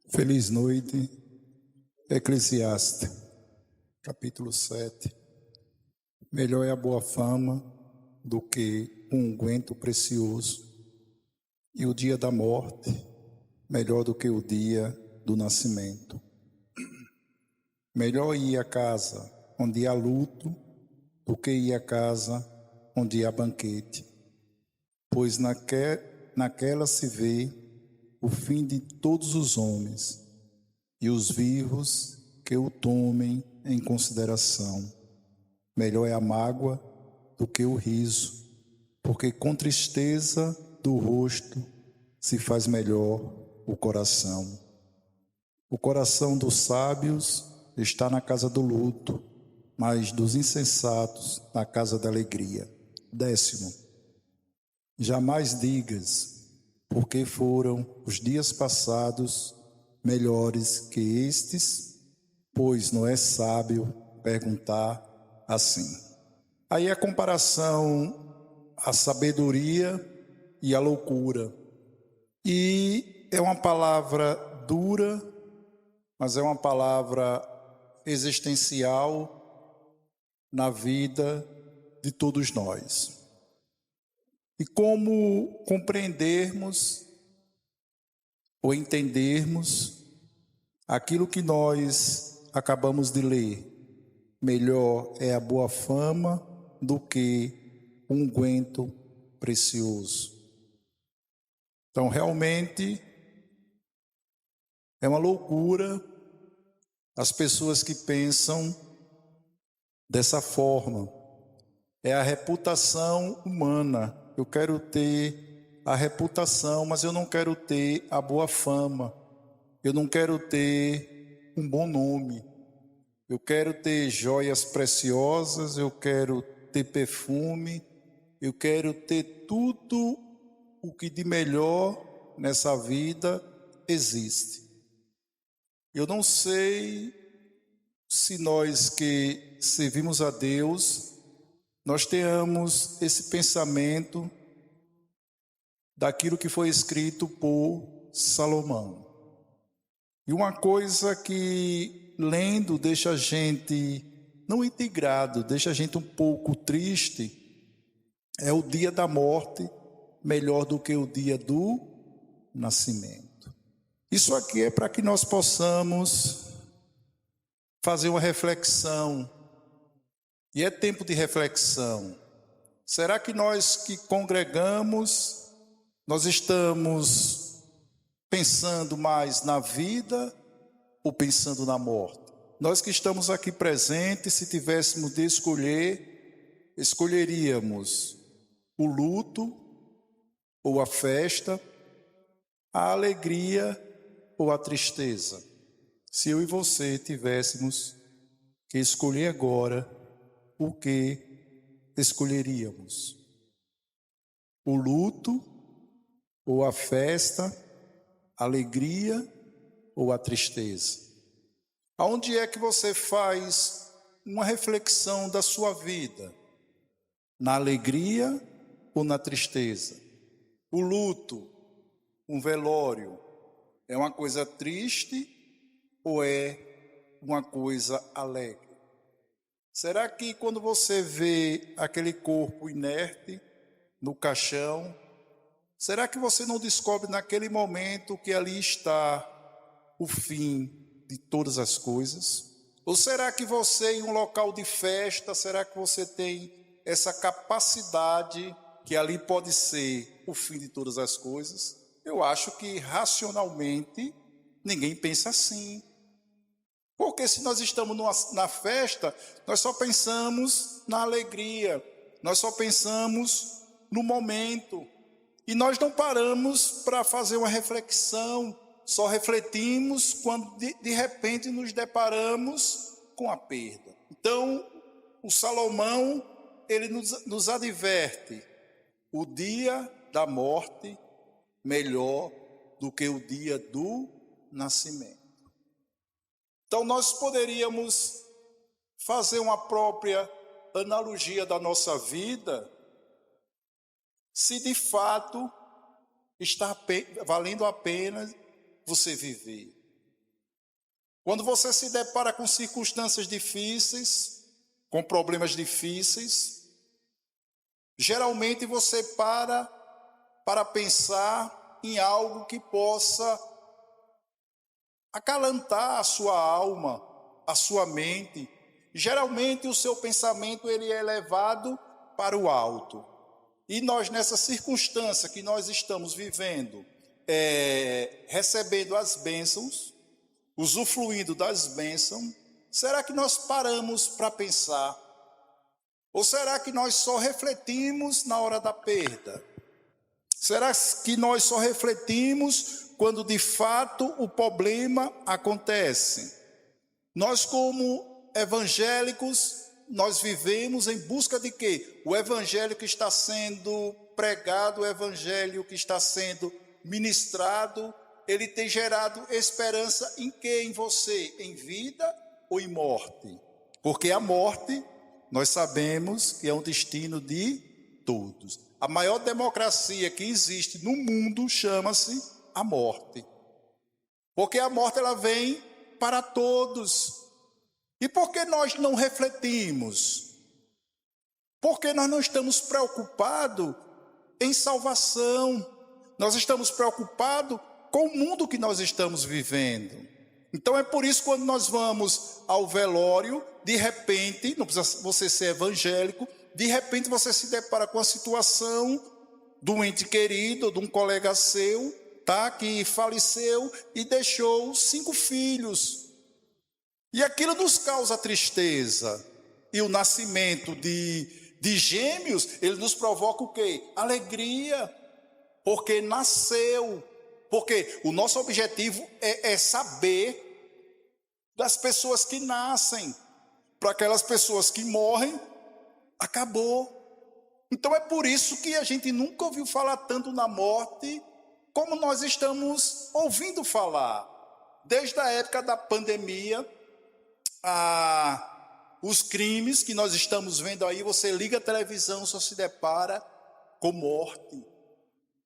Feliz noite, Eclesiastes, capítulo 7. Melhor é a boa fama do que um unguento precioso, e o dia da morte melhor do que o dia do nascimento. Melhor ir à casa onde há luto do que ir à casa onde há banquete, pois naquela se vê o fim de todos os homens, e os vivos que o tomem em consideração. Melhor é a mágoa do que o riso, porque com tristeza do rosto se faz melhor o coração. O coração dos sábios está na casa do luto, mas dos insensatos na casa da alegria. 10º. Jamais digas, porque foram os dias passados melhores que estes, pois não é sábio perguntar assim. Aí a comparação à sabedoria e à loucura. E é uma palavra dura, mas é uma palavra existencial na vida de todos nós. E como compreendermos ou entendermos aquilo que nós acabamos de ler. Melhor é a boa fama do que um unguento precioso. Então, realmente, é uma loucura as pessoas que pensam dessa forma. É a reputação humana. Eu quero ter a reputação, mas eu não quero ter a boa fama. Eu não quero ter um bom nome. Eu quero ter joias preciosas, eu quero ter perfume, eu quero ter tudo o que de melhor nessa vida existe. Eu não sei se nós que servimos a Deus, nós tenhamos esse pensamento daquilo que foi escrito por Salomão. E uma coisa que, lendo, deixa a gente, não integrado, deixa a gente um pouco triste, é o dia da morte melhor do que o dia do nascimento. Isso aqui é para que nós possamos fazer uma reflexão. E é tempo de reflexão. Será que nós que congregamos, nós estamos pensando mais na vida ou pensando na morte? Nós que estamos aqui presentes, se tivéssemos de escolher, escolheríamos o luto ou a festa, a alegria ou a tristeza. Se eu e você tivéssemos que escolher agora, o que escolheríamos? O luto ou a festa, a alegria ou a tristeza? Aonde é que você faz uma reflexão da sua vida? Na alegria ou na tristeza? O luto, um velório, é uma coisa triste ou é uma coisa alegre? Será que quando você vê aquele corpo inerte no caixão, será que você não descobre naquele momento que ali está o fim de todas as coisas? Ou será que você, em um local de festa, será que você tem essa capacidade que ali pode ser o fim de todas as coisas? Eu acho que racionalmente ninguém pensa assim. Porque se nós estamos na festa, nós só pensamos na alegria, nós só pensamos no momento. E nós não paramos para fazer uma reflexão, só refletimos quando de repente nos deparamos com a perda. Então, o Salomão, ele nos adverte, o dia da morte melhor do que o dia do nascimento. Então, nós poderíamos fazer uma própria analogia da nossa vida, se de fato está valendo a pena você viver. Quando você se depara com circunstâncias difíceis, com problemas difíceis, geralmente você para pensar em algo que possa acalentar a sua alma, a sua mente. Geralmente o seu pensamento ele é levado para o alto. E nós, nessa circunstância que nós estamos vivendo, recebendo as bênçãos, usufruindo das bênçãos, será que nós paramos para pensar? Ou será que nós só refletimos na hora da perda? Será que nós só refletimos quando de fato o problema acontece? Nós, como evangélicos, nós vivemos em busca de quê? O evangelho que está sendo pregado, o evangelho que está sendo ministrado, ele tem gerado esperança em quê? Em você? Em vida ou em morte? Porque a morte, nós sabemos que é um destino de todos. A maior democracia que existe no mundo chama-se a morte. Porque a morte ela vem para todos. E por que nós não refletimos? Porque nós não estamos preocupados em salvação. Nós estamos preocupados com o mundo que nós estamos vivendo. Então é por isso que quando nós vamos ao velório, de repente, não precisa você ser evangélico, de repente você se depara com a situação de um ente querido, de um colega seu, tá, que faleceu e deixou 5 filhos. E aquilo nos causa tristeza. E o nascimento de gêmeos, ele nos provoca o quê? Alegria, porque nasceu. Porque o nosso objetivo é saber das pessoas que nascem. Para aquelas pessoas que morrem, acabou. Então é por isso que a gente nunca ouviu falar tanto na morte como nós estamos ouvindo falar. Desde a época da pandemia, os crimes que nós estamos vendo aí, você liga a televisão, só se depara com morte.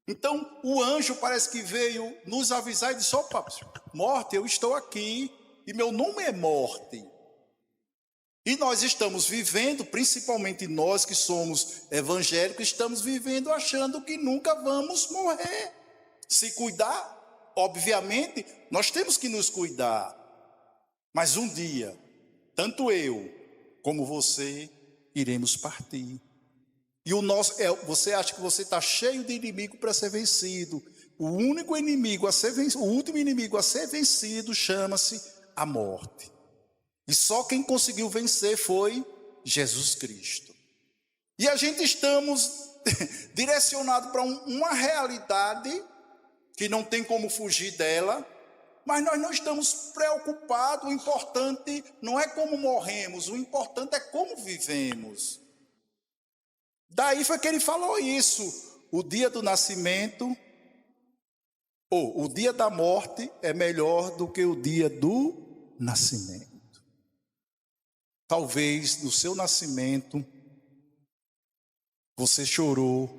Então o anjo parece que veio nos avisar e disse: opa, morte, eu estou aqui e meu nome é morte. E nós estamos vivendo, principalmente nós que somos evangélicos, estamos vivendo achando que nunca vamos morrer. Se cuidar, obviamente, nós temos que nos cuidar. Mas um dia, tanto eu como você iremos partir. E você acha que você está cheio de inimigo para ser vencido. O único inimigo a ser vencido, o último inimigo a ser vencido chama-se a morte. E só quem conseguiu vencer foi Jesus Cristo. E a gente estamos direcionados para uma realidade que não tem como fugir dela, mas nós não estamos preocupados. O importante não é como morremos, o importante é como vivemos. Daí foi que ele falou isso. O dia do nascimento, ou o dia da morte é melhor do que o dia do nascimento. Talvez no seu nascimento você chorou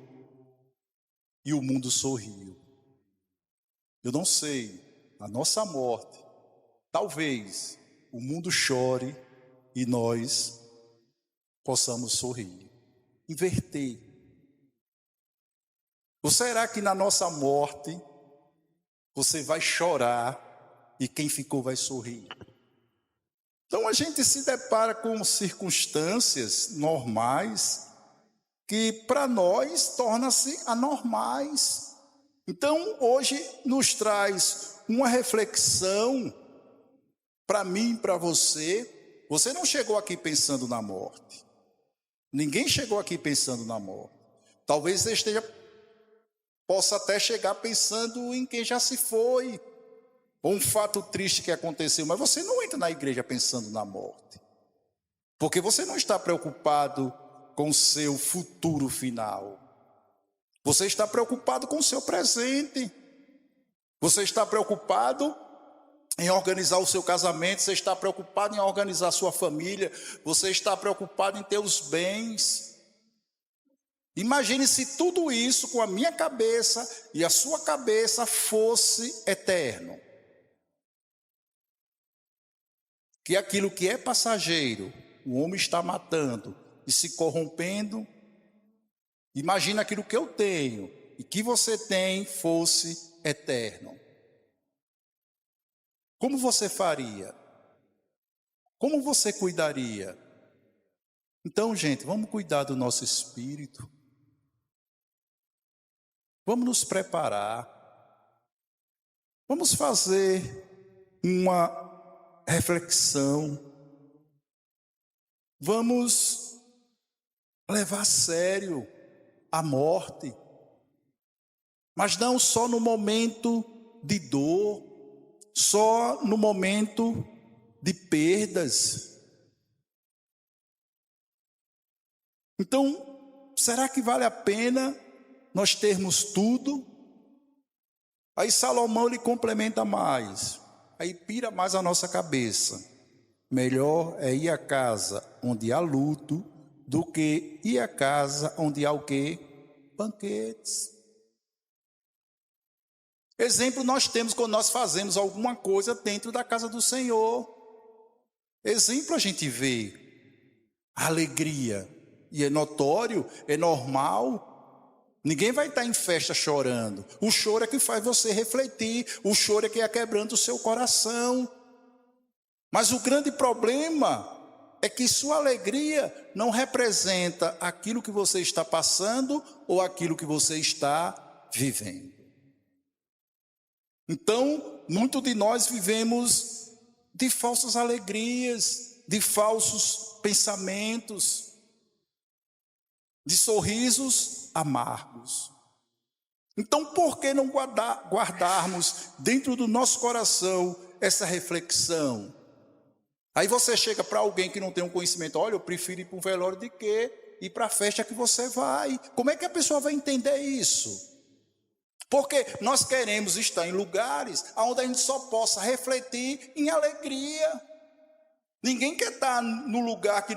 e o mundo sorriu. Eu não sei, a nossa morte, talvez o mundo chore e nós possamos sorrir. Inverter. Ou será que na nossa morte você vai chorar e quem ficou vai sorrir? Então a gente se depara com circunstâncias normais que para nós tornam-se anormais. Então hoje nos traz uma reflexão para mim e para você. Você não chegou aqui pensando na morte. Ninguém chegou aqui pensando na morte. Talvez você possa até chegar pensando em quem já se foi, ou um fato triste que aconteceu, mas você não entra na igreja pensando na morte, porque você não está preocupado com o seu futuro final. Você está preocupado com o seu presente. Você está preocupado em organizar o seu casamento, você está preocupado em organizar a sua família, você está preocupado em ter os bens. Imagine se tudo isso com a minha cabeça e a sua cabeça fosse eterno. que aquilo que é passageiro, o homem está matando e se corrompendo. Imagina aquilo que eu tenho e que você tem fosse eterno. Como você faria? Como você cuidaria? Então, gente, vamos cuidar do nosso espírito. Vamos nos preparar. Vamos fazer uma reflexão. Vamos levar a sério a morte. Mas não só no momento de dor, só no momento de perdas. Então, será que vale a pena nós termos tudo? Aí Salomão lhe complementa mais, aí pira mais a nossa cabeça. Melhor é ir à casa onde há luto do que ir à casa onde há o quê? Banquetes. Exemplo nós temos quando nós fazemos alguma coisa dentro da casa do Senhor. Exemplo a gente vê a alegria. E é notório, é normal. Ninguém vai estar em festa chorando. O choro é que faz você refletir. O choro é que quebrando o seu coração. Mas o grande problema é que sua alegria não representa aquilo que você está passando ou aquilo que você está vivendo. Então, muito de nós vivemos de falsas alegrias, de falsos pensamentos, de sorrisos amargos. Então, por que não guardarmos dentro do nosso coração essa reflexão? Aí você chega para alguém que não tem um conhecimento, olha, eu prefiro ir para um velório de quê? Ir para a festa que você vai. Como é que a pessoa vai entender isso? Porque nós queremos estar em lugares onde a gente só possa refletir em alegria. Ninguém quer estar no lugar que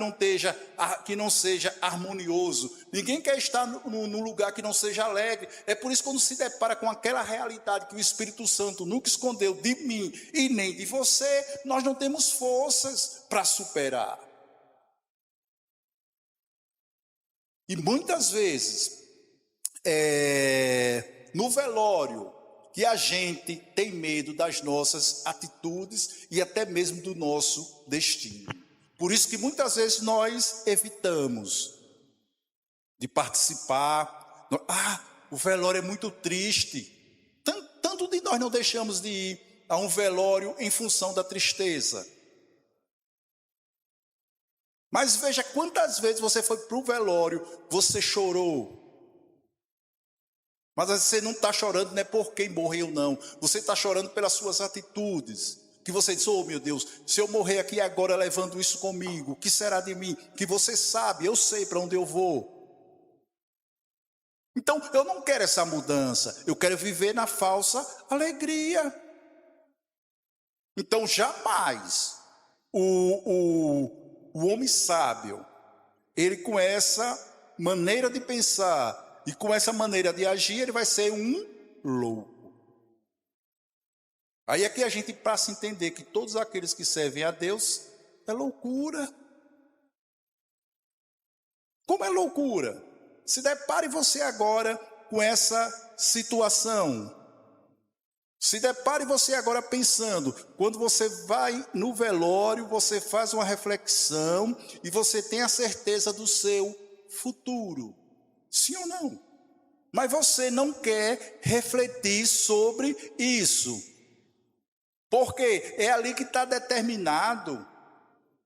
não seja harmonioso. Ninguém quer estar no lugar que não seja alegre. É por isso que quando se depara com aquela realidade que o Espírito Santo nunca escondeu de mim e nem de você, nós não temos forças para superar. E muitas vezes, no velório, que a gente tem medo das nossas atitudes e até mesmo do nosso destino. Por isso que muitas vezes nós evitamos de participar. O velório é muito triste. Tanto de nós não deixamos de ir a um velório em função da tristeza. Mas veja quantas vezes você foi para o velório, você chorou. Mas você não está chorando não é por quem morreu, não. Você está chorando pelas suas atitudes. Que você diz, oh meu Deus, se eu morrer aqui agora levando isso comigo, o que será de mim? Que você sabe, eu sei para onde eu vou. Então, eu não quero essa mudança. Eu quero viver na falsa alegria. Então, jamais o homem sábio, ele com essa maneira de pensar e com essa maneira de agir, ele vai ser um louco. Aí aqui a gente passa a entender que todos aqueles que servem a Deus é loucura. Como é loucura? Se depare você agora com essa situação. Se depare você agora pensando, quando você vai no velório, você faz uma reflexão e você tem a certeza do seu futuro. Sim ou não? Mas você não quer refletir sobre isso. Porque é ali que está determinado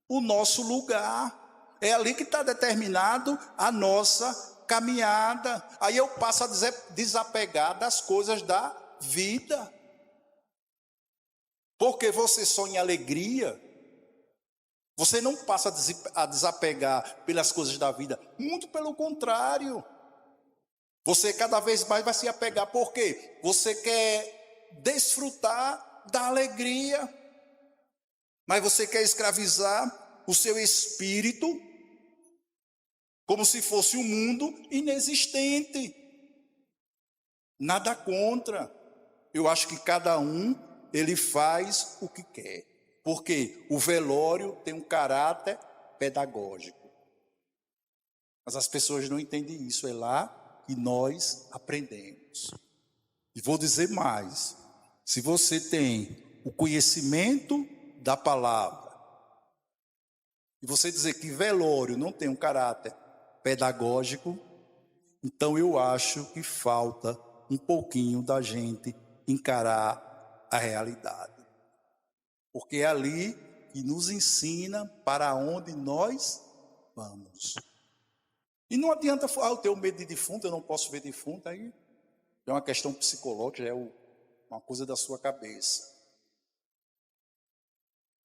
o nosso lugar. É ali que está determinado a nossa caminhada. Aí eu passo a desapegar das coisas da vida. Porque você sonha em alegria. Você não passa a desapegar pelas coisas da vida. Muito pelo contrário. Você cada vez mais vai se apegar. Por quê? Você quer desfrutar da alegria. Mas você quer escravizar o seu espírito como se fosse um mundo inexistente. Nada contra. Eu acho que cada um, ele faz o que quer. Porque o velório tem um caráter pedagógico. Mas as pessoas não entendem isso, é lá que nós aprendemos. E vou dizer mais, se você tem o conhecimento da palavra, e você dizer que velório não tem um caráter pedagógico, então eu acho que falta um pouquinho da gente encarar a realidade. Porque é ali que nos ensina para onde nós vamos. E não adianta falar, eu tenho medo de defunto, eu não posso ver defunto, aí é uma questão psicológica, é uma coisa da sua cabeça.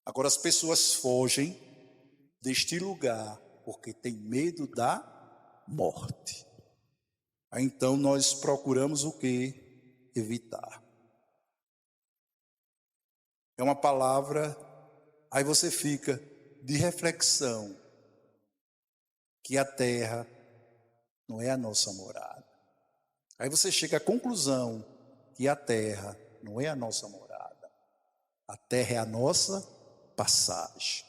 Agora as pessoas fogem deste lugar porque tem medo da morte. Aí então nós procuramos o quê? Evitar. É uma palavra, aí você fica de reflexão, que a terra não é a nossa morada. Aí você chega à conclusão que a terra não é a nossa morada. A terra é a nossa passagem.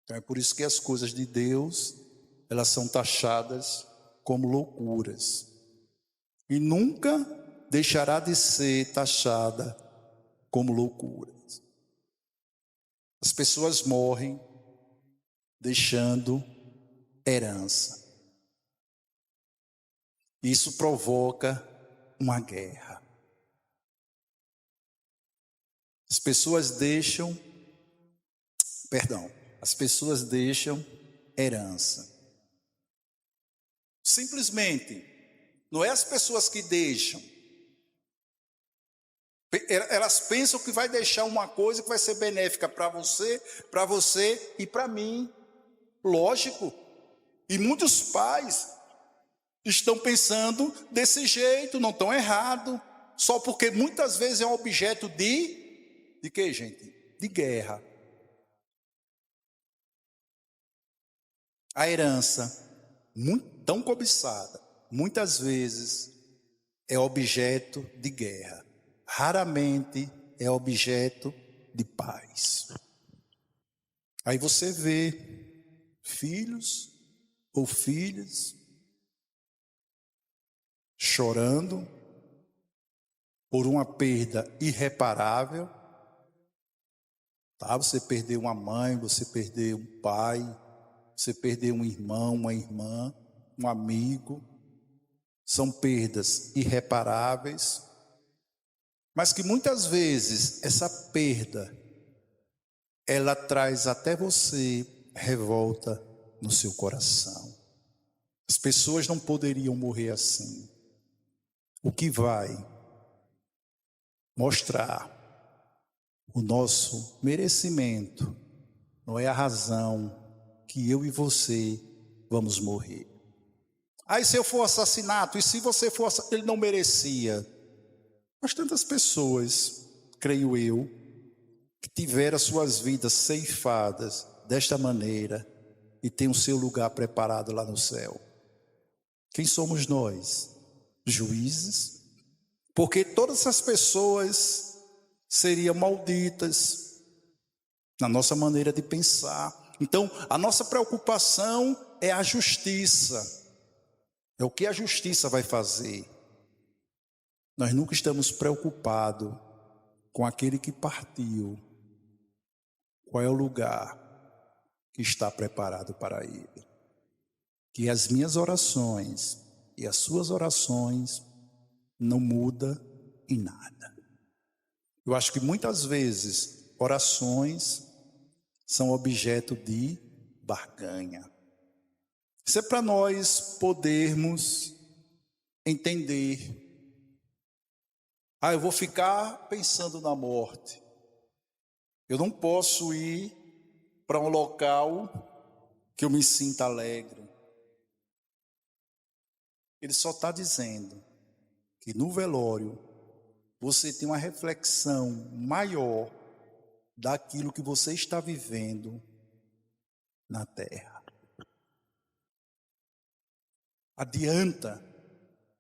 Então é por isso que as coisas de Deus, elas são taxadas como loucuras. E nunca deixará de ser taxada como loucuras. As pessoas morrem deixando herança. Isso provoca uma guerra. As pessoas deixam herança. Simplesmente, não é as pessoas que deixam. Elas pensam que vai deixar uma coisa que vai ser benéfica para você e para mim. Lógico. E muitos pais estão pensando desse jeito, não estão errados, só porque muitas vezes é um objeto de quê, gente? De guerra. A herança, tão cobiçada, muitas vezes é objeto de guerra. Raramente é objeto de paz. Aí você vê filhos ou filhas chorando por uma perda irreparável. Tá? Você perdeu uma mãe, você perdeu um pai, você perdeu um irmão, uma irmã, um amigo. São perdas irreparáveis, mas que muitas vezes essa perda, ela traz até você revolta no seu coração. As pessoas não poderiam morrer assim. O que vai mostrar o nosso merecimento não é a razão que eu e você vamos morrer. Aí se eu for assassinato, e se você for ele não merecia. Mas tantas pessoas, creio eu, que tiveram suas vidas ceifadas desta maneira e tem o seu lugar preparado lá no céu. Quem somos nós? Juízes? Porque todas essas pessoas seriam malditas na nossa maneira de pensar. Então, a nossa preocupação é a justiça. É o que a justiça vai fazer. Nós nunca estamos preocupados com aquele que partiu. Qual é o lugar que está preparado para ele? Que as minhas orações e as suas orações não mudam em nada. Eu acho que muitas vezes orações são objeto de barganha. Isso é para nós podermos entender. Eu vou ficar pensando na morte. Eu não posso ir para um local que eu me sinta alegre. Ele só está dizendo que no velório você tem uma reflexão maior daquilo que você está vivendo na terra. Adianta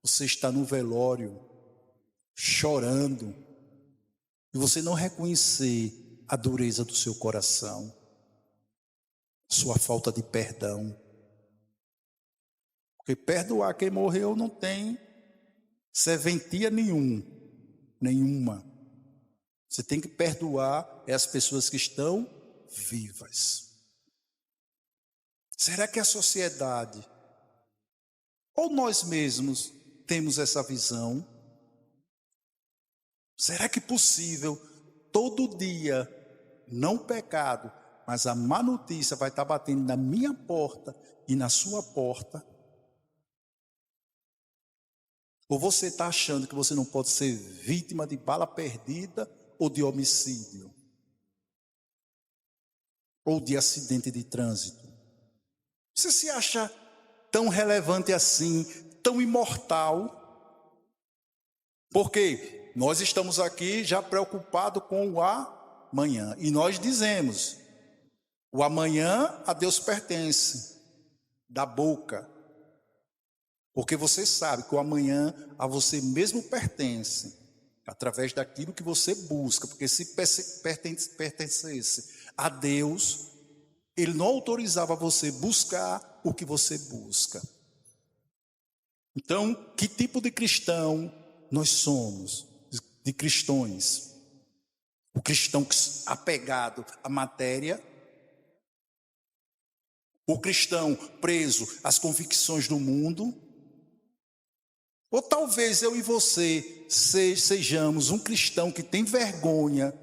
você estar no velório chorando e você não reconhecer a dureza do seu coração, sua falta de perdão. Porque perdoar quem morreu não tem serventia nenhuma. Você tem que perdoar as pessoas que estão vivas. Será que a sociedade, ou nós mesmos, temos essa visão? Será que é possível, todo dia, não pecado, mas a má notícia vai estar batendo na minha porta e na sua porta? Ou você está achando que você não pode ser vítima de bala perdida ou de homicídio? Ou de acidente de trânsito? Você se acha tão relevante assim, tão imortal? Porque nós estamos aqui já preocupados com o amanhã. E nós dizemos, o amanhã a Deus pertence, da boca. Porque você sabe que o amanhã a você mesmo pertence, através daquilo que você busca. Porque se pertencesse a Deus, Ele não autorizava você buscar o que você busca. Então, que tipo de cristão nós somos? De cristãos? O cristão apegado à matéria? O cristão preso às convicções do mundo? Ou talvez eu e você sejamos um cristão que tem vergonha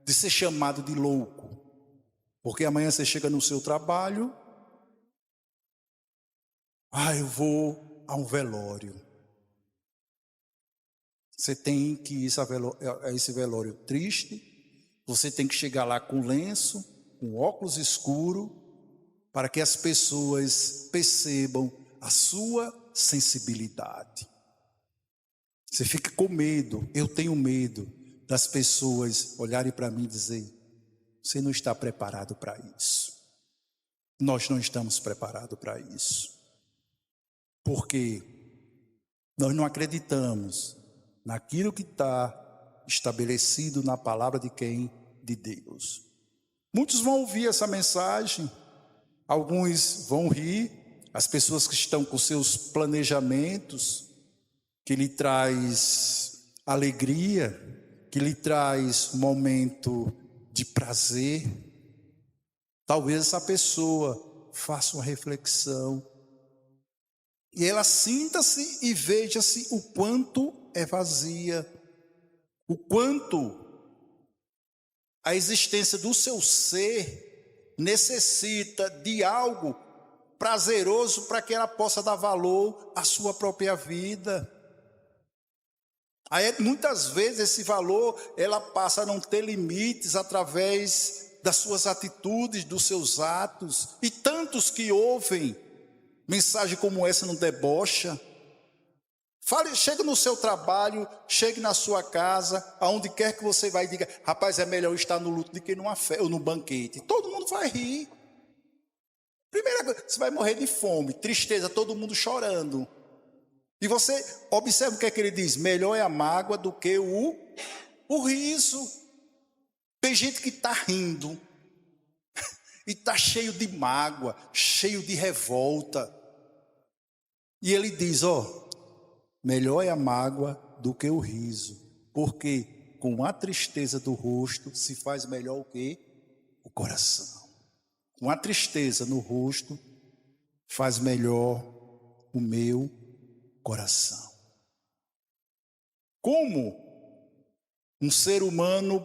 de ser chamado de louco. Porque amanhã você chega no seu trabalho, eu vou a um velório. Você tem que ir a esse velório triste, você tem que chegar lá com lenço, com óculos escuros, para que as pessoas percebam a sua sensibilidade. Você fica com medo, eu tenho medo das pessoas olharem para mim e dizer, você não está preparado para isso. Nós não estamos preparados para isso. Porque nós não acreditamos naquilo que está estabelecido na palavra de quem? De Deus. Muitos vão ouvir essa mensagem, alguns vão rir, as pessoas que estão com seus planejamentos, que lhe traz alegria, que lhe traz momento de prazer. Talvez essa pessoa faça uma reflexão e ela sinta-se e veja-se o quanto é vazia, o quanto a existência do seu ser necessita de algo prazeroso para que ela possa dar valor à sua própria vida. Aí, muitas vezes esse valor ela passa a não ter limites através das suas atitudes, dos seus atos. E tantos que ouvem mensagem como essa não debocha. Chega no seu trabalho, chegue na sua casa, aonde quer que você vai e diga, rapaz, é melhor estar no luto do que numa festa ou no banquete. Todo mundo vai rir. Primeira coisa, você vai morrer de fome, tristeza, todo mundo chorando. E você observa o que é que ele diz, melhor é a mágoa do que o riso. Tem gente que está rindo e está cheio de mágoa, cheio de revolta. E ele diz, melhor é a mágoa do que o riso, porque com a tristeza do rosto se faz melhor o quê? O coração. Com a tristeza no rosto faz melhor o meu coração. Como um ser humano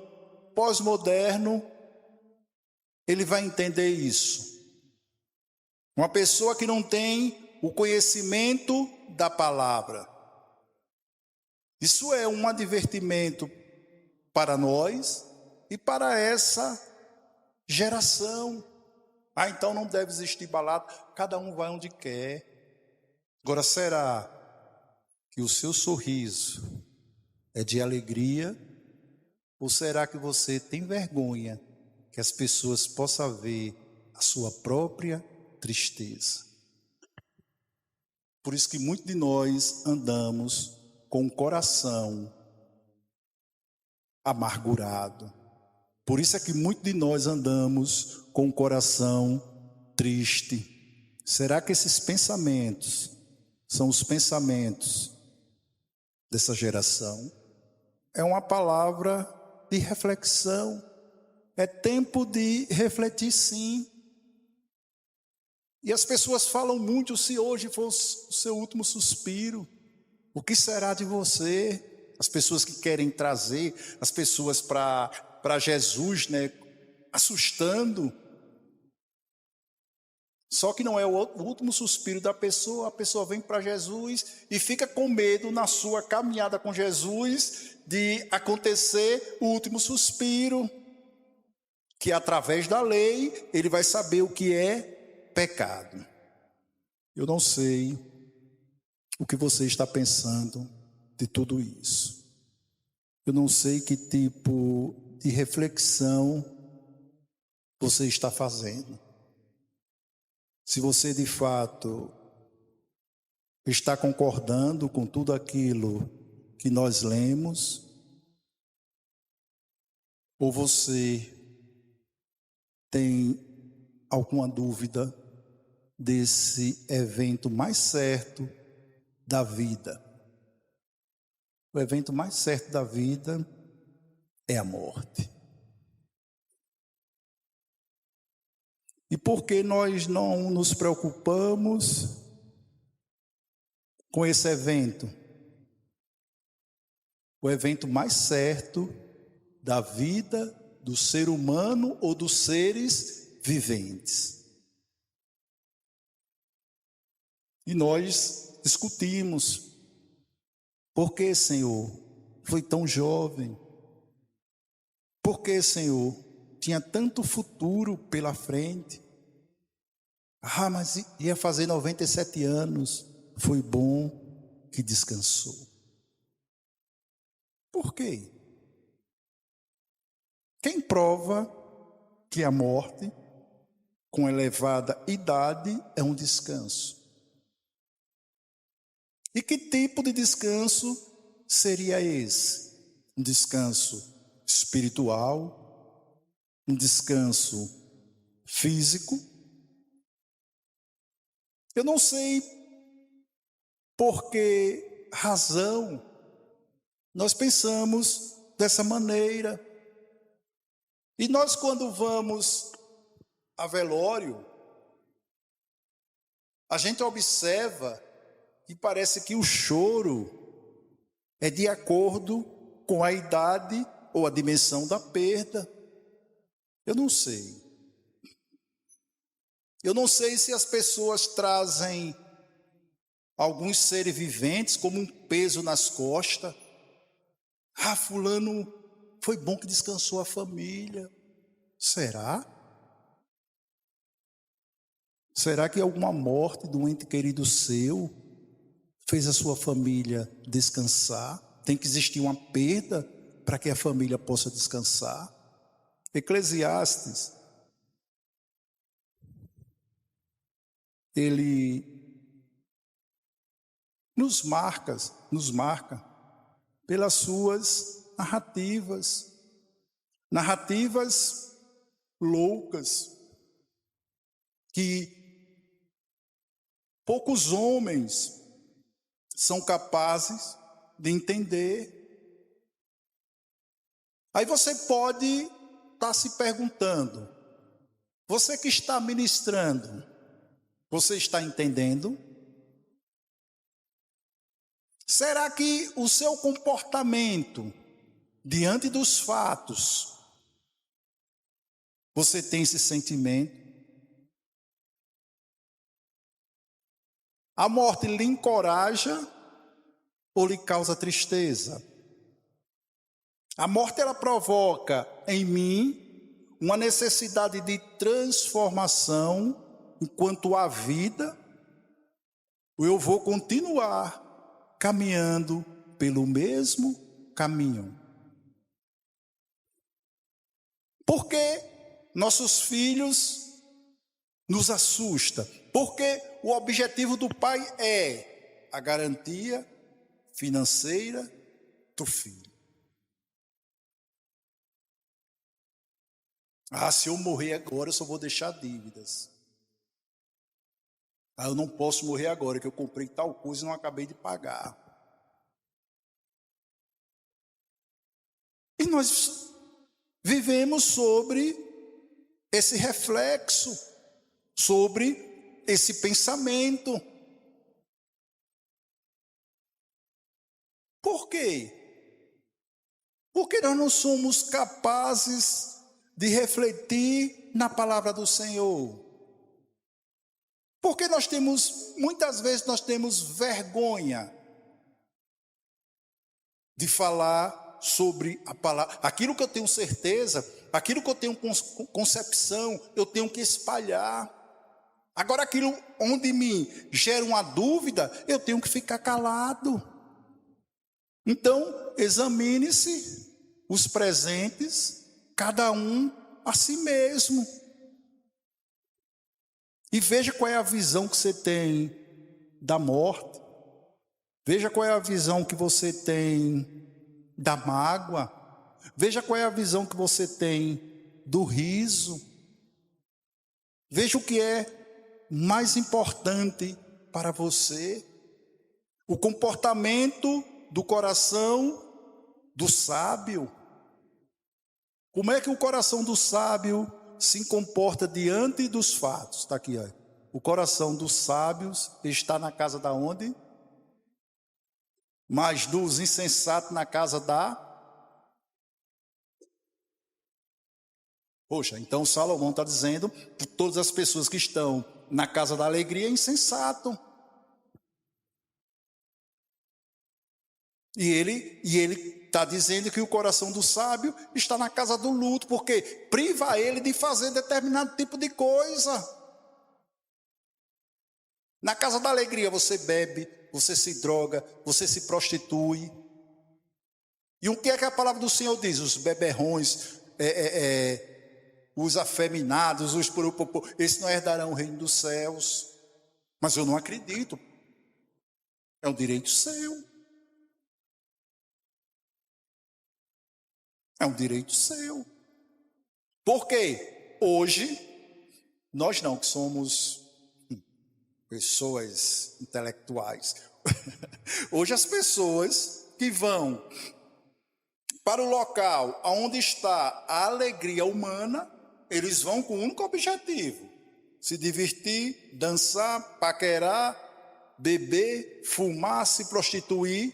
pós-moderno ele vai entender isso? Uma pessoa que não tem o conhecimento da palavra. Isso é um advertimento para nós e para essa geração. Então não deve existir balada, cada um vai onde quer. Agora, será que o seu sorriso é de alegria? Ou será que você tem vergonha que as pessoas possam ver a sua própria tristeza? Por isso que muitos de nós andamos com o coração amargurado. Por isso é que muitos de nós andamos com o coração triste. Será que esses pensamentos são os pensamentos dessa geração? É uma palavra de reflexão. É tempo de refletir, sim. E as pessoas falam muito: se hoje fosse o seu último suspiro, o que será de você? As pessoas que querem trazer as pessoas para Jesus, né, assustando. Só que não é o último suspiro da pessoa. A pessoa vem para Jesus e fica com medo na sua caminhada com Jesus de acontecer o último suspiro, que através da lei ele vai saber o que é pecado. Eu não sei o que você está pensando de tudo isso. Eu não sei que tipo de reflexão você está fazendo. Se você de fato está concordando com tudo aquilo que nós lemos, ou você tem alguma dúvida desse evento mais certo da vida. O evento mais certo da vida é a morte. E por que nós não nos preocupamos com esse evento? O evento mais certo da vida do ser humano ou dos seres viventes. E nós discutimos: por que, Senhor, foi tão jovem? Por que, Senhor, tinha tanto futuro pela frente? Mas ia fazer 97 anos, foi bom que descansou. Por quê? Quem prova que a morte, com elevada idade, é um descanso? E que tipo de descanso seria esse? Um descanso espiritual? Um descanso físico? Eu não sei por que razão nós pensamos dessa maneira. E nós, quando vamos a velório, a gente observa e parece que o choro é de acordo com a idade ou a dimensão da perda. Eu não sei. Eu não sei se as pessoas trazem alguns seres viventes como um peso nas costas. Fulano, foi bom que descansou a família. Será? Será que alguma morte de um ente querido seu fez a sua família descansar? Tem que existir uma perda para que a família possa descansar? Eclesiastes, ele nos marca pelas suas narrativas loucas, que poucos homens são capazes de entender. Aí você pode estar se perguntando: você que está ministrando, você está entendendo? Será que o seu comportamento diante dos fatos, você tem esse sentimento? A morte lhe encoraja ou lhe causa tristeza? A morte, ela provoca em mim uma necessidade de transformação enquanto há vida, ou eu vou continuar caminhando pelo mesmo caminho? Porque nossos filhos nos assustam, porque o objetivo do pai é a garantia financeira do filho. Ah, se eu morrer agora, eu só vou deixar dívidas. Ah, eu não posso morrer agora, que eu comprei tal coisa e não acabei de pagar. E nós vivemos sobre esse reflexo, sobre esse pensamento. Por quê? Porque nós não somos capazes de refletir na palavra do Senhor. Porque muitas vezes nós temos vergonha de falar sobre a palavra. Aquilo que eu tenho certeza, aquilo que eu tenho concepção, eu tenho que espalhar. Agora aquilo onde me gera uma dúvida, eu tenho que ficar calado. Então, examine-se os presentes, cada um a si mesmo. E veja qual é a visão que você tem da morte. Veja qual é a visão que você tem da mágoa. Veja qual é a visão que você tem do riso. Veja o que é mais importante para você. O comportamento do coração do sábio. Como é que o coração do sábio se comporta diante dos fatos? Está aqui, ó. O coração dos sábios está na casa da onde? Mas dos insensatos na casa da... Poxa, então Salomão está dizendo que todas as pessoas que estão na casa da alegria é insensato. E ele está dizendo que o coração do sábio está na casa do luto, porque priva ele de fazer determinado tipo de coisa. Na casa da alegria você bebe, você se droga, você se prostitui. E o que é que a palavra do Senhor diz? Os beberrões, os afeminados, os purupopô, esses não herdarão o reino dos céus. Mas eu não acredito. É um direito seu. É um direito seu. Por quê? Hoje, nós não, que somos pessoas intelectuais. Hoje as pessoas que vão para o local onde está a alegria humana, eles vão com um único objetivo: se divertir, dançar, paquerar, beber, fumar, se prostituir.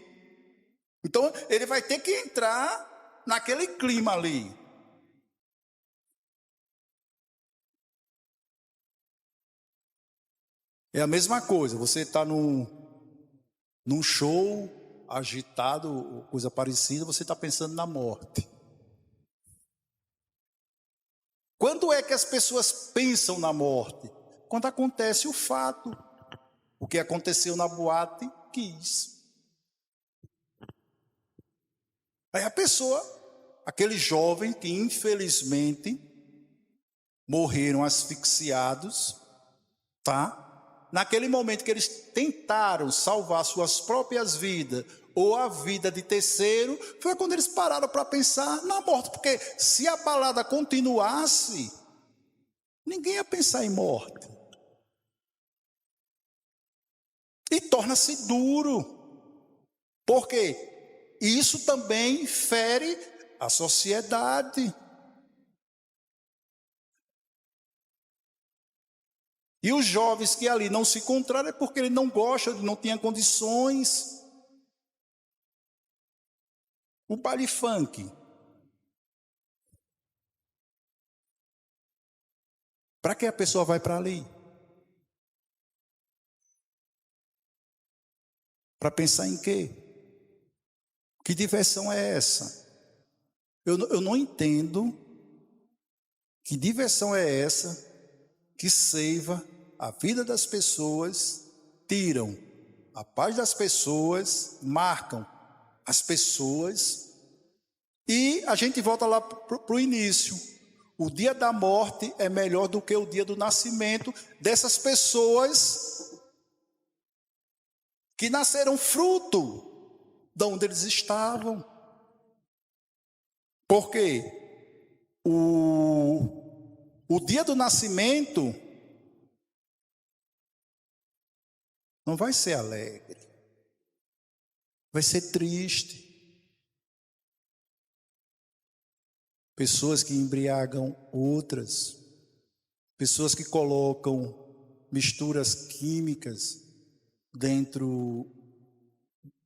Então ele vai ter que entrar naquele clima ali. É a mesma coisa, você está num show agitado, coisa parecida, você está pensando na morte. Quando é que as pessoas pensam na morte? Quando acontece o fato. O que aconteceu na boate, quis. Aí a pessoa, aquele jovem que infelizmente morreram asfixiados, tá? Naquele momento que eles tentaram salvar suas próprias vidas ou a vida de terceiro, foi quando eles pararam para pensar na morte. Porque se a balada continuasse, ninguém ia pensar em morte. E torna-se duro. Por quê? Isso também fere a sociedade. E os jovens que ali não se encontraram é porque ele não gosta, não tinha condições. O baile funk. Para que a pessoa vai para ali? Para pensar em quê? Que diversão é essa? Eu não entendo que diversão é essa que ceiva a vida das pessoas, tiram a paz das pessoas, marcam as pessoas, e a gente volta lá para o início. O dia da morte é melhor do que o dia do nascimento dessas pessoas que nasceram fruto de onde eles estavam. Por quê? O dia do nascimento não vai ser alegre, vai ser triste. Pessoas que embriagam outras, pessoas que colocam misturas químicas dentro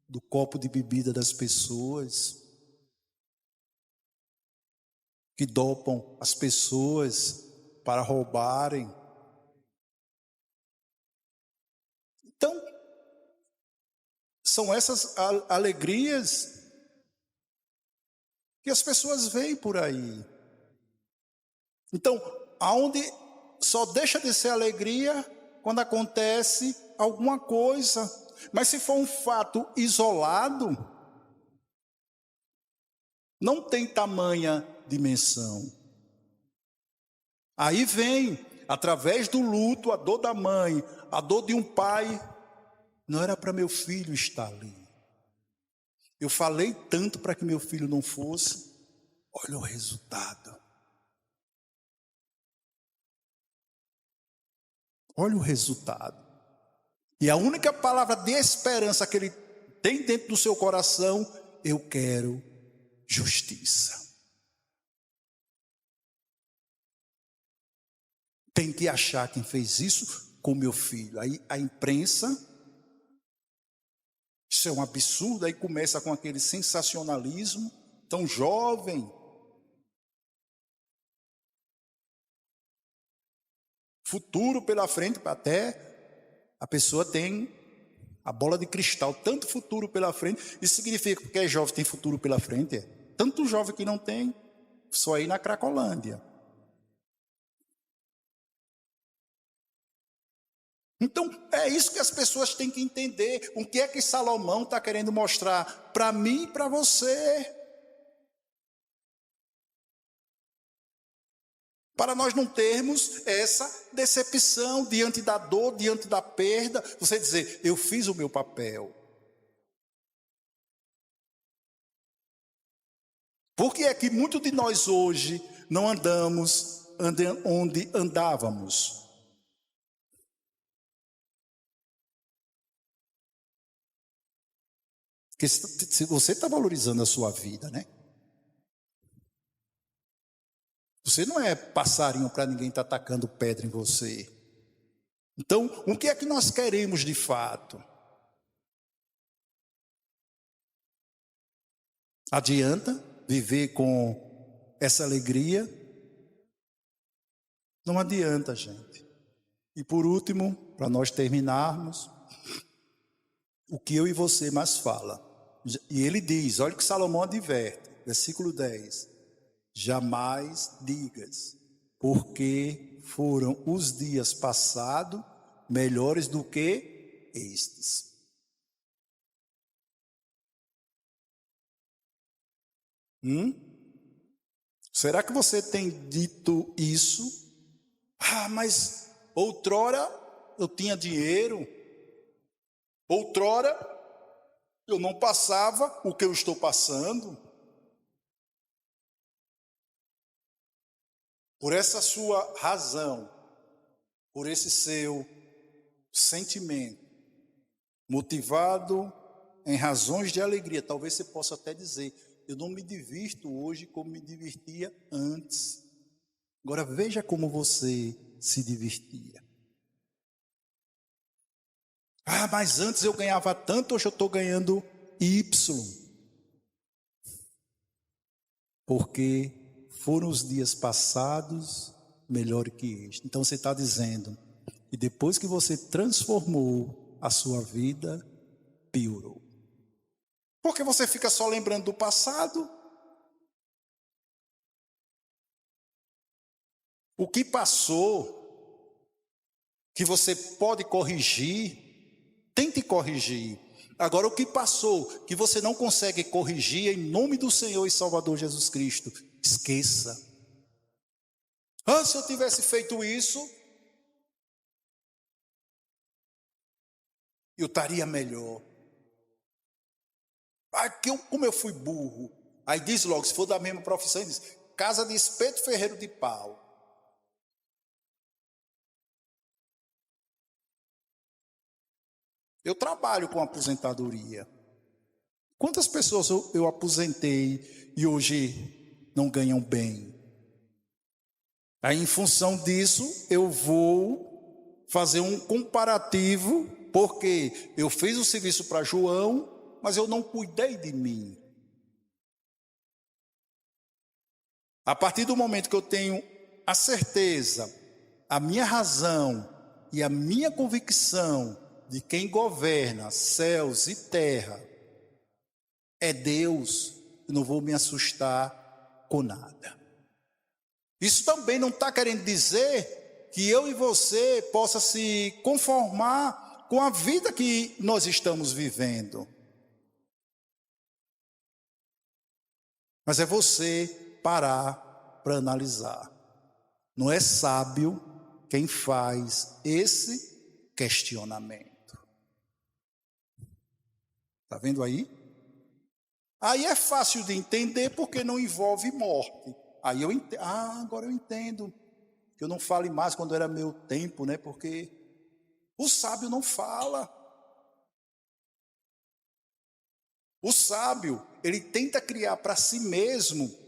do copo de bebida das pessoas, que dopam as pessoas para roubarem. Então, são essas alegrias que as pessoas veem por aí. Então, aonde só deixa de ser alegria quando acontece alguma coisa. Mas se for um fato isolado, não tem tamanha dimensão. Aí vem, através do luto, a dor da mãe, a dor de um pai. Não era para meu filho estar ali. Eu falei tanto para que meu filho não fosse. Olha o resultado. Olha o resultado. E a única palavra de esperança que ele tem dentro do seu coração: eu quero justiça. Tem que achar quem fez isso com meu filho. Aí a imprensa, isso é um absurdo, aí começa com aquele sensacionalismo, tão jovem. Futuro pela frente, até a pessoa tem a bola de cristal, tanto futuro pela frente. Isso significa que porque é jovem tem futuro pela frente? É. Tanto jovem que não tem, só aí na Cracolândia. Então, é isso que as pessoas têm que entender. O que é que Salomão está querendo mostrar para mim e para você? Para nós não termos essa decepção diante da dor, diante da perda. Você dizer, eu fiz o meu papel. Por que é que muitos de nós hoje não andamos onde andávamos? Porque se você está valorizando a sua vida, né? Você não é passarinho para ninguém estar tacando pedra em você. Então, o que é que nós queremos de fato? Adianta viver com essa alegria? Não adianta, gente. E por último, para nós terminarmos, o que eu e você mais fala. E ele diz, olha o que Salomão adverte, versículo 10. Jamais digas, porque foram os dias passados melhores do que estes. Será que você tem dito isso? Ah, mas outrora eu tinha dinheiro, outrora eu não passava o que eu estou passando. Por essa sua razão, por esse seu sentimento, motivado em razões de alegria, talvez você possa até dizer, eu não me divirto hoje como me divertia antes. Agora veja como você se divertia. Ah, mas antes eu ganhava tanto, hoje eu estou ganhando Y. Porque foram os dias passados melhor que este. Então você está dizendo que depois que você transformou a sua vida, piorou. Porque você fica só lembrando do passado. O que passou, que você pode corrigir, tente corrigir. Agora, o que passou, que você não consegue corrigir, em nome do Senhor e Salvador Jesus Cristo, esqueça. Ah, se eu tivesse feito isso, eu estaria melhor. Ah, como eu fui burro. Aí diz logo, se for da mesma profissão, diz, casa de espeto, ferreiro de pau. Eu trabalho com aposentadoria. Quantas pessoas eu aposentei e hoje não ganham bem? Aí, em função disso, eu vou fazer um comparativo, porque eu fiz o serviço para João, mas eu não cuidei de mim. A partir do momento que eu tenho a certeza, a minha razão e a minha convicção de quem governa céus e terra é Deus, eu não vou me assustar com nada. Isso também não está querendo dizer que eu e você possa se conformar com a vida que nós estamos vivendo. Mas é você parar para analisar. Não é sábio quem faz esse questionamento. Está vendo aí? Aí é fácil de entender porque não envolve morte. Aí eu entendo. Agora eu entendo. Que eu não fale mais quando era meu tempo, né? Porque o sábio não fala. O sábio, ele tenta criar para si mesmo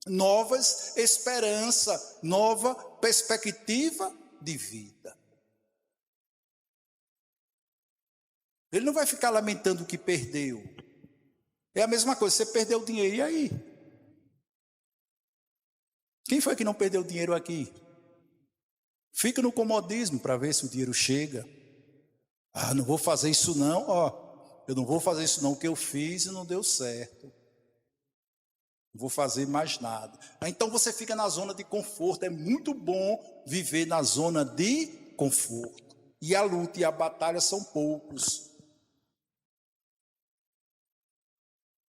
novas esperanças, nova perspectiva de vida. Ele não vai ficar lamentando o que perdeu. É a mesma coisa, você perdeu o dinheiro, e aí? Quem foi que não perdeu dinheiro aqui? Fica no comodismo para ver se o dinheiro chega. Não vou fazer isso não, eu não vou fazer isso não, o que eu fiz e não deu certo. Não vou fazer mais nada. Então você fica na zona de conforto, é muito bom viver na zona de conforto. E a luta e a batalha são poucos.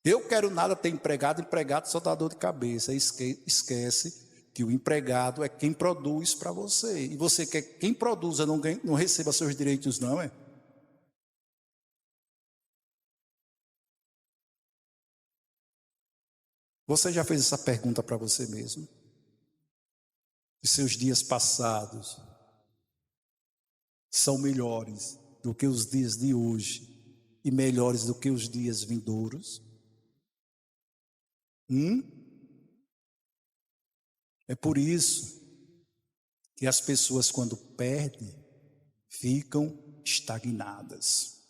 Eu quero nada ter empregado só dá dor de cabeça. Esquece que o empregado é quem produz para você. E você quer que quem produza não receba seus direitos, não é? Você já fez essa pergunta para você mesmo? Os seus dias passados são melhores do que os dias de hoje e melhores do que os dias vindouros? É por isso que as pessoas, quando perdem, ficam estagnadas.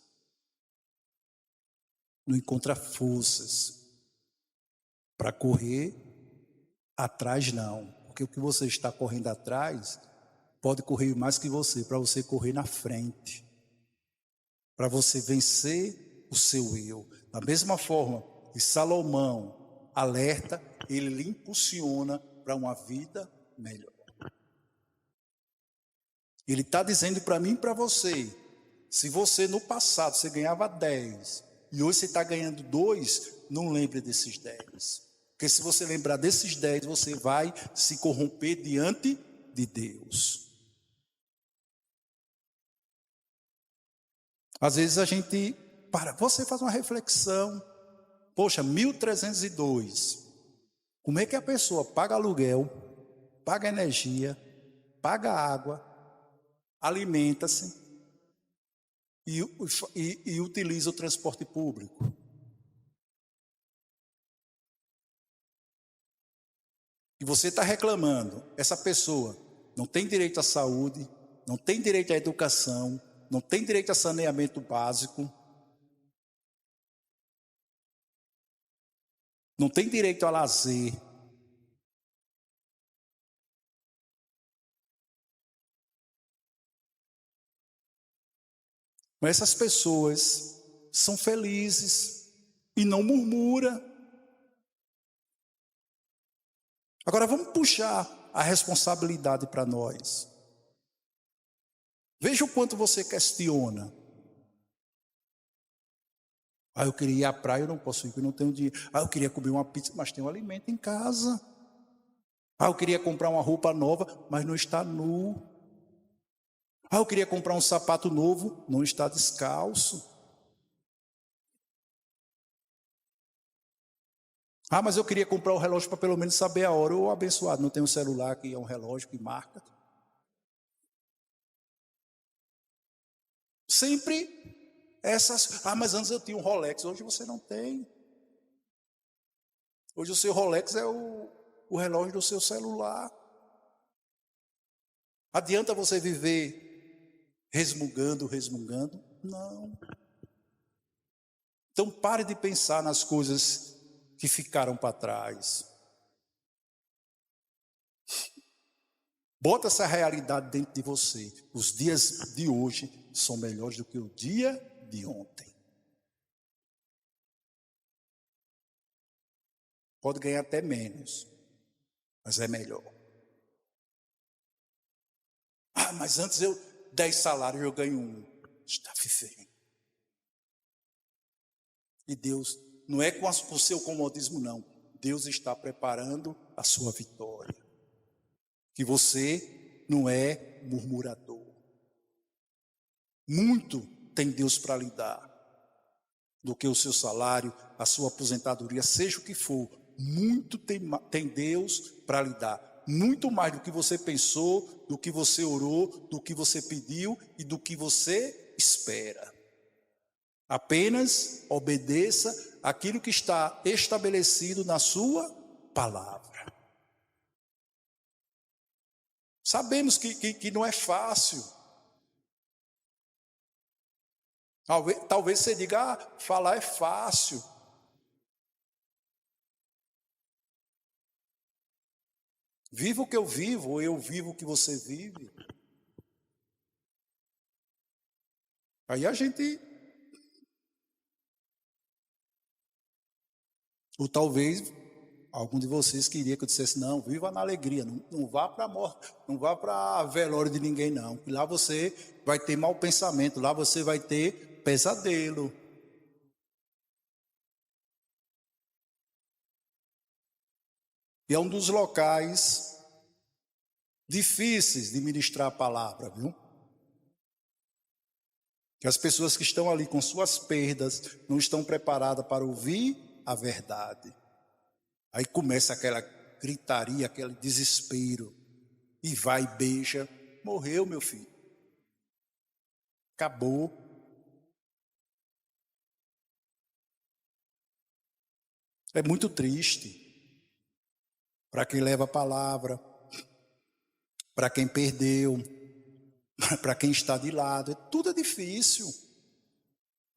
Não encontram forças para correr atrás, não. Porque o que você está correndo atrás pode correr mais que você, para você correr na frente. Para você vencer o seu eu. Da mesma forma que Salomão alerta, ele lhe impulsiona para uma vida melhor. Ele está dizendo para mim e para você, se você no passado você ganhava 10 e hoje você está ganhando 2, não lembre desses 10. Porque se você lembrar desses 10, você vai se corromper diante de Deus. Às vezes a gente você faz uma reflexão, poxa, 1.302, como é que a pessoa paga aluguel, paga energia, paga água, alimenta-se e utiliza o transporte público? E você está reclamando, essa pessoa não tem direito à saúde, não tem direito à educação, não tem direito a saneamento básico, não tem direito a lazer. Mas essas pessoas são felizes e não murmuram. Agora vamos puxar a responsabilidade para nós. Veja o quanto você questiona. Eu queria ir à praia, eu não posso ir, porque eu não tenho dinheiro. Eu queria comer uma pizza, mas tem um alimento em casa. Eu queria comprar uma roupa nova, mas não está nu. Eu queria comprar um sapato novo, não está descalço. Mas eu queria comprar o relógio para pelo menos saber a hora. Ô, abençoado, não tem um celular que é um relógio que marca. Sempre Mas antes eu tinha um Rolex, hoje você não tem. Hoje o seu Rolex é o relógio do seu celular. Adianta você viver resmungando? Não. Então pare de pensar nas coisas que ficaram para trás. Bota essa realidade dentro de você. Os dias de hoje são melhores do que o dia de ontem. Pode ganhar até menos, mas é melhor. Mas antes 10 salários eu ganho 1. Está vivendo. E Deus, não é com o seu comodismo, não. Deus está preparando a sua vitória. Que você não é murmurador. Muito tem Deus para lhe dar. Do que o seu salário, a sua aposentadoria, seja o que for. Muito tem Deus para lhe dar. Muito mais do que você pensou, do que você orou, do que você pediu e do que você espera. Apenas obedeça aquilo que está estabelecido na sua palavra. Sabemos que não é fácil. Talvez você diga, falar é fácil. Viva o que eu vivo, ou eu vivo o que você vive. Aí a gente... Ou talvez algum de vocês queria que eu dissesse, não, viva na alegria, não vá para a morte, não vá para a velório de ninguém, não. Lá você vai ter mau pensamento, lá você vai ter pesadelo. E é um dos locais difíceis de ministrar a palavra, viu? Que as pessoas que estão ali com suas perdas não estão preparadas para ouvir a verdade. Aí começa aquela gritaria, aquele desespero. E vai e beija. Morreu, meu filho. Acabou. É muito triste. Para quem leva a palavra, para quem perdeu, para quem está de lado, tudo é difícil,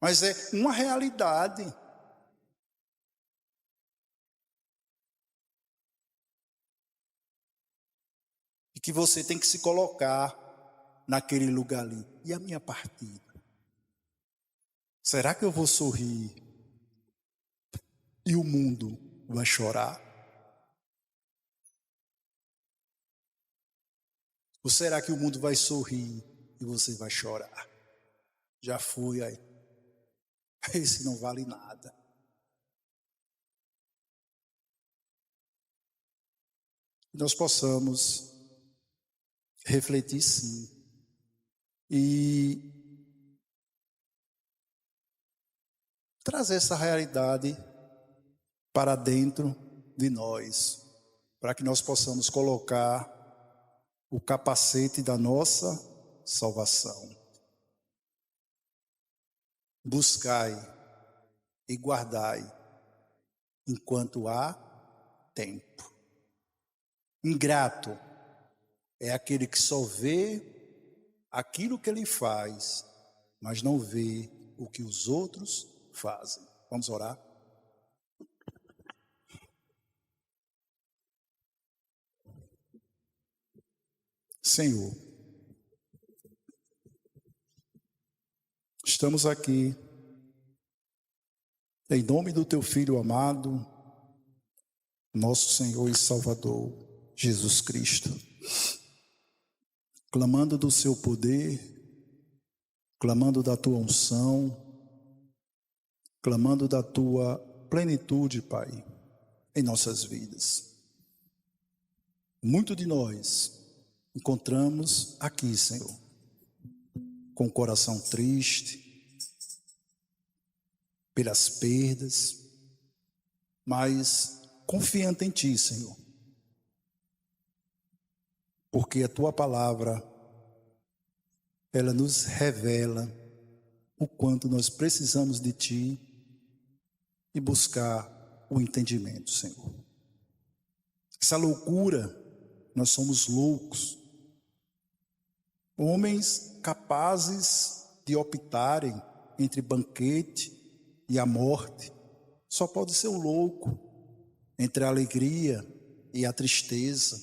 mas é uma realidade. E que você tem que se colocar naquele lugar ali. E a minha partida? Será que eu vou sorrir e o mundo vai chorar? Ou será que o mundo vai sorrir e você vai chorar? Já fui aí. Esse não vale nada. Nós possamos refletir sim. E trazer essa realidade para dentro de nós. Para que nós possamos colocar o capacete da nossa salvação. Buscai e guardai enquanto há tempo. Ingrato é aquele que só vê aquilo que ele faz, mas não vê o que os outros fazem. Vamos orar? Senhor, estamos aqui em nome do Teu Filho amado, nosso Senhor e Salvador, Jesus Cristo, clamando do Seu poder, clamando da Tua unção, clamando da Tua plenitude, Pai, em nossas vidas. Muito de nós encontramos aqui, Senhor, com o coração triste, pelas perdas, mas confiante em Ti, Senhor. Porque a Tua palavra, ela nos revela o quanto nós precisamos de Ti e buscar o entendimento, Senhor. Essa loucura, nós somos loucos, homens capazes de optarem entre banquete e a morte. Só pode ser um louco entre a alegria e a tristeza.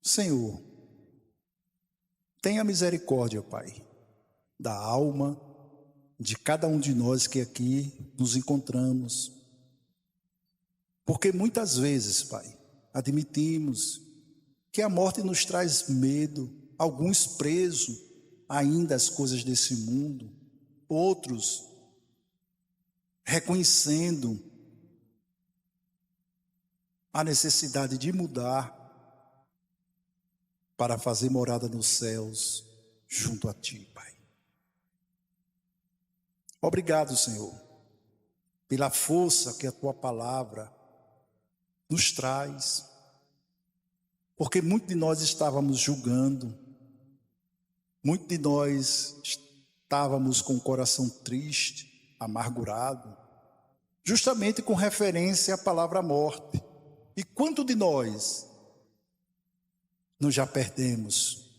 Senhor, tenha misericórdia, Pai, da alma de cada um de nós que aqui nos encontramos. Porque muitas vezes, Pai, admitimos que a morte nos traz medo, alguns presos ainda às coisas desse mundo, outros reconhecendo a necessidade de mudar para fazer morada nos céus junto a Ti, Pai. Obrigado, Senhor, pela força que a Tua palavra nos traz, porque muitos de nós estávamos julgando, muitos de nós estávamos com o coração triste, amargurado, justamente com referência à palavra morte. E quanto de nós já perdemos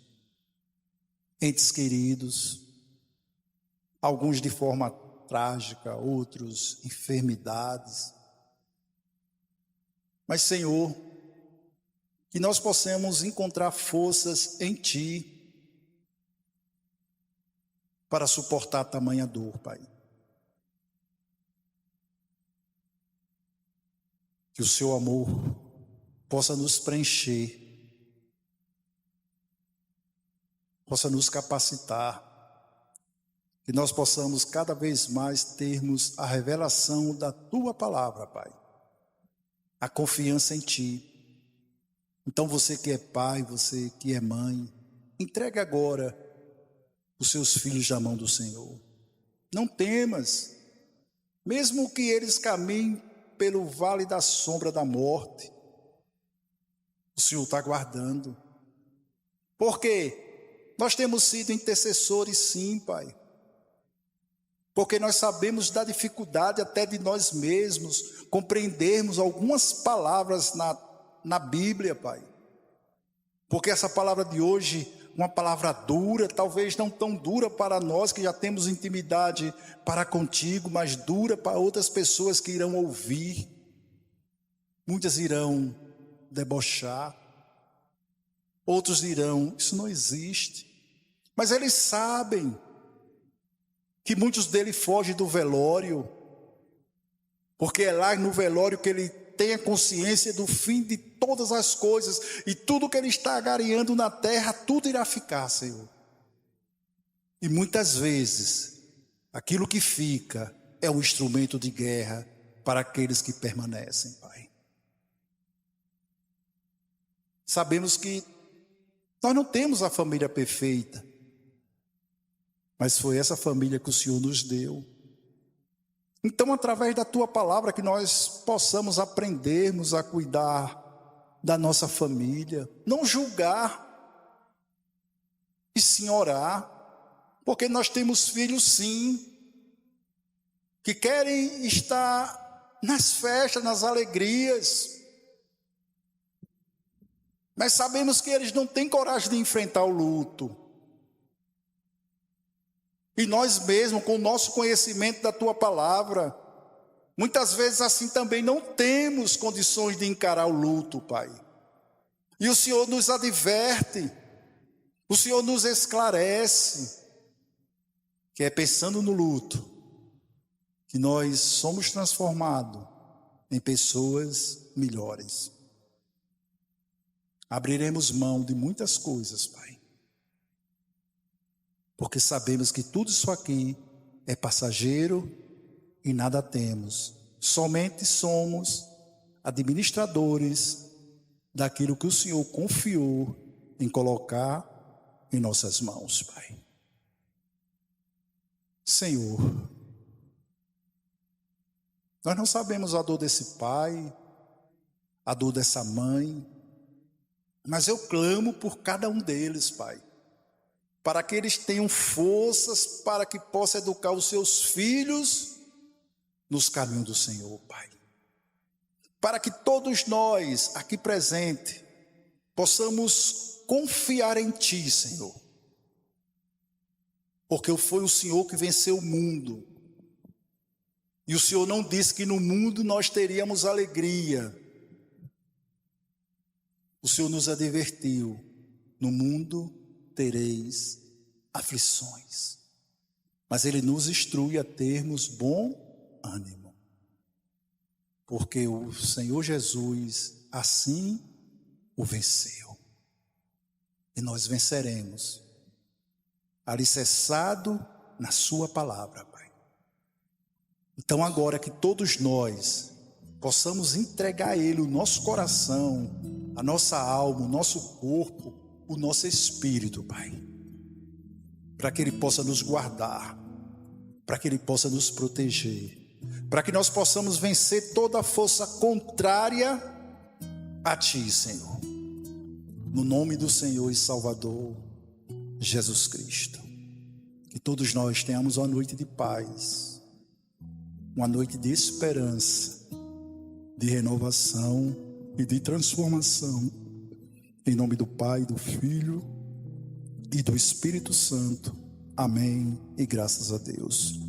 entes queridos, alguns de forma trágica, outros enfermidades. Mas, Senhor, que nós possamos encontrar forças em Ti para suportar tamanha dor, Pai. Que o Seu amor possa nos preencher, possa nos capacitar, que nós possamos cada vez mais termos a revelação da Tua palavra, Pai, a confiança em Ti. Então você que é pai, você que é mãe, entregue agora os seus filhos na mão do Senhor. Não temas, mesmo que eles caminhem pelo vale da sombra da morte, o Senhor está guardando. Porque nós temos sido intercessores, sim, Pai. Porque nós sabemos da dificuldade até de nós mesmos compreendermos algumas palavras na Bíblia, Pai. Porque essa palavra de hoje, uma palavra dura, talvez não tão dura para nós que já temos intimidade para contigo, mas dura para outras pessoas que irão ouvir. Muitas irão debochar, outros dirão, isso não existe. Mas eles sabem que muitos deles fogem do velório, porque é lá no velório que ele tem a consciência do fim de todas as coisas, e tudo que ele está agariando na terra, tudo irá ficar, Senhor. E muitas vezes, aquilo que fica é um instrumento de guerra para aqueles que permanecem, Pai. Sabemos que nós não temos a família perfeita, mas foi essa família que o Senhor nos deu. Então, através da Tua palavra, que nós possamos aprendermos a cuidar da nossa família, não julgar, e sim orar, porque nós temos filhos, sim, que querem estar nas festas, nas alegrias, mas sabemos que eles não têm coragem de enfrentar o luto. E nós mesmos, com o nosso conhecimento da Tua palavra, muitas vezes assim também não temos condições de encarar o luto, Pai. E o Senhor nos adverte, o Senhor nos esclarece, que é pensando no luto, que nós somos transformados em pessoas melhores. Abriremos mão de muitas coisas, Pai. Porque sabemos que tudo isso aqui é passageiro e nada temos. Somente somos administradores daquilo que o Senhor confiou em colocar em nossas mãos, Pai. Senhor, nós não sabemos a dor desse pai, a dor dessa mãe, mas eu clamo por cada um deles, Pai. para que eles tenham forças para que possam educar os seus filhos nos caminhos do Senhor, Pai. Para que todos nós aqui presentes possamos confiar em Ti, Senhor. Porque foi o Senhor que venceu o mundo. E o Senhor não disse que no mundo nós teríamos alegria. O Senhor nos advertiu: no mundo tereis aflições. Mas Ele nos instrui a termos bom ânimo. Porque o Senhor Jesus assim o venceu. E nós venceremos, alicerçado na sua palavra, Pai. Então agora que todos nós possamos entregar a Ele o nosso coração, a nossa alma, o nosso corpo, o nosso espírito, Pai, para que Ele possa nos guardar, para que Ele possa nos proteger, para que nós possamos vencer toda a força contrária a Ti, Senhor. No nome do Senhor e Salvador Jesus Cristo. Que todos nós tenhamos uma noite de paz, uma noite de esperança, de renovação e de transformação. Em nome do Pai, do Filho e do Espírito Santo. Amém e graças a Deus.